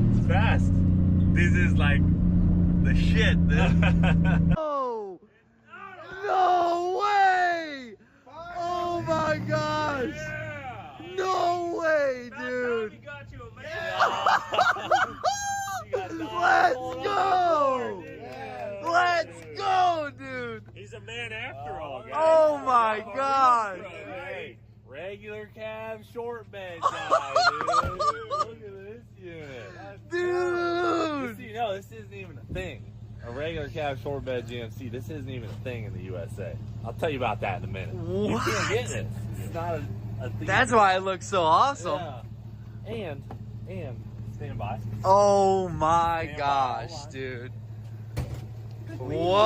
It's fast. This is like the shit. Oh, no way! Oh my gosh! Yeah. No way, dude! We got you a man. Let's go! Let's go, dude! He's a man after all, guys. Oh my gosh! Hey, regular cab short bed guy, dude. Look at this unit. Dude! Just so you know, this isn't even a thing. A regular cab short bed GMC, this isn't even a thing in the USA. I'll tell you about that in a minute. You What? can't get this. It's not a thing. That's why it looks so awesome. Yeah. And, stand by. Oh my Stand by. gosh, Hold on. dude. Good What?